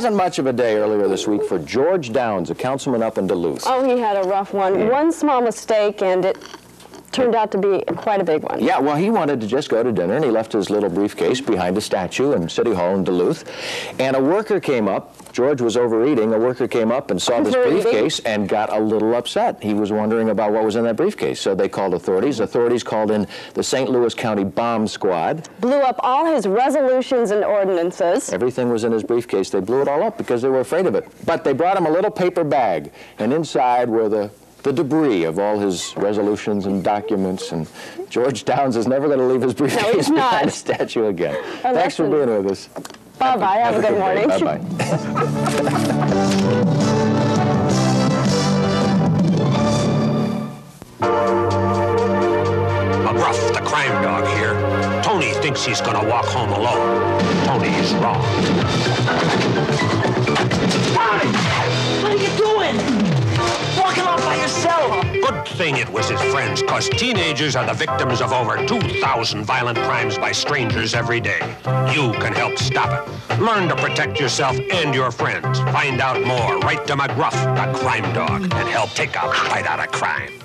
Wasn't much of a day earlier this week for George Downs, a councilman up in Duluth. Oh, he had a rough one. Yeah. One small mistake, and it turned out to be quite a big one. Yeah, well, he wanted to just go to dinner, and he left his little briefcase behind a statue in City Hall in Duluth. And a worker came up. George was overeating. A worker came up and saw this briefcase and got a little upset. He was wondering about what was in that briefcase. So they called authorities. Authorities called in the St. Louis County Bomb Squad. Blew up all his resolutions and ordinances. Everything was in his briefcase. They blew it all up because they were afraid of it. But they brought him a little paper bag, and inside were the debris of all his resolutions and documents, and George Downs is never going to leave his briefcase behind a statue again. Oh, thanks for being with us. Bye-bye. Have a good morning. Bye-bye. McGruff, the crime dog here. Tony thinks he's going to walk home alone. Tony is wrong. Tony! What are you doing? Walking off by yourself. Good thing it was his friends, because teenagers are the victims of over 2,000 violent crimes by strangers every day. You can help stop it. Learn to protect yourself and your friends. Find out more. Write to McGruff, the crime dog, and help take a bite out of crime.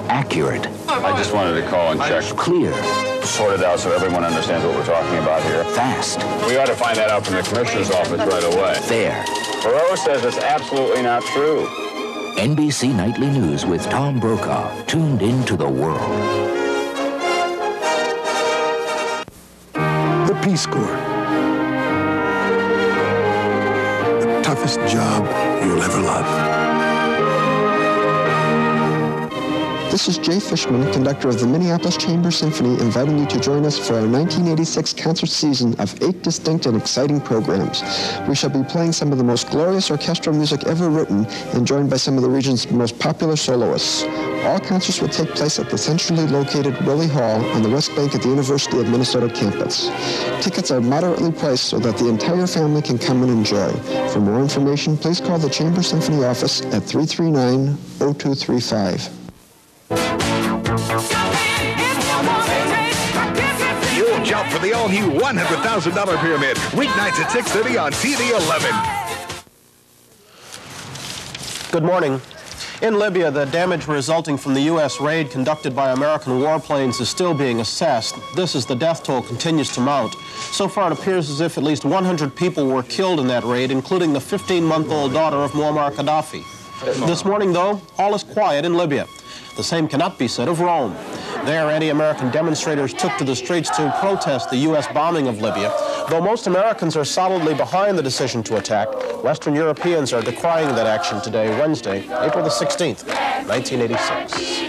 Accurate. I just wanted to call and check. Clear. Sort it out so everyone understands what we're talking about here. Fast. We ought to find that out from the commissioner's office right away. Fair. Thoreau says it's absolutely not true. NBC Nightly News with Tom Brokaw, tuned into the world. The Peace Corps. The toughest job you'll ever love. This is Jay Fishman, conductor of the Minneapolis Chamber Symphony, inviting you to join us for our 1986 concert season of 8 distinct and exciting programs. We shall be playing some of the most glorious orchestral music ever written and joined by some of the region's most popular soloists. All concerts will take place at the centrally located Willie Hall on the west bank of the University of Minnesota campus. Tickets are moderately priced so that the entire family can come and enjoy. For more information, please call the Chamber Symphony office at 339-0235. You'll jump for the all-new $100,000 pyramid. Weeknights at 6:30 on TV 11. Good morning. In Libya, the damage resulting from the U.S. raid conducted by American warplanes is still being assessed. This as the death toll continues to mount. So far, it appears as if at least 100 people were killed in that raid, including the 15-month-old daughter of Muammar Gaddafi. This morning, though, all is quiet in Libya. The same cannot be said of Rome. There, anti-American demonstrators took to the streets to protest the U.S. bombing of Libya. Though most Americans are solidly behind the decision to attack, Western Europeans are decrying that action today, Wednesday, April the 16th, 1986.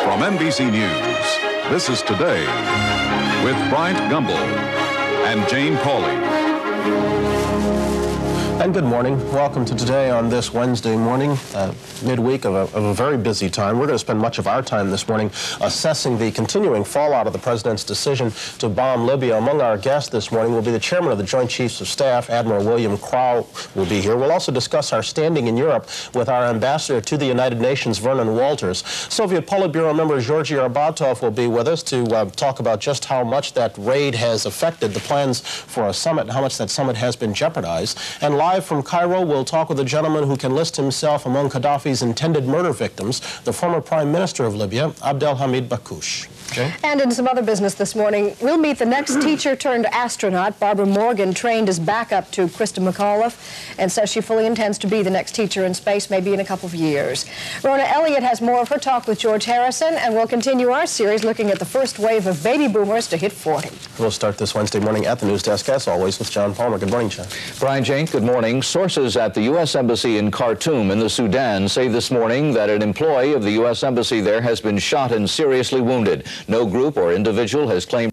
From NBC News, this is Today with Bryant Gumbel and Jane Pauley. And good morning. Welcome to Today on this Wednesday morning, midweek of a very busy time. We're going to spend much of our time this morning assessing the continuing fallout of the President's decision to bomb Libya. Among our guests this morning will be the Chairman of the Joint Chiefs of Staff, Admiral William Crow will be here. We'll also discuss our standing in Europe with our Ambassador to the United Nations, Vernon Walters. Soviet Politburo member Georgy Arbatov will be with us to talk about just how much that raid has affected the plans for a summit and how much that summit has been jeopardized. And live from Cairo, we'll talk with a gentleman who can list himself among Gaddafi's intended murder victims, the former Prime Minister of Libya, Abdelhamid Bakkoush. Okay. And in some other business this morning, we'll meet the next teacher-turned-astronaut. Barbara Morgan trained as backup to Krista McAuliffe and says she fully intends to be the next teacher in space, maybe in a couple of years. Rona Elliott has more of her talk with George Harrison, and we'll continue our series looking at the first wave of baby boomers to hit 40. We'll start this Wednesday morning at the news desk, as always, with John Palmer. Good morning, John. Brian, Jane, good morning. Sources at the U.S. Embassy in Khartoum in the Sudan say this morning that an employee of the U.S. Embassy there has been shot and seriously wounded. No group or individual has claimed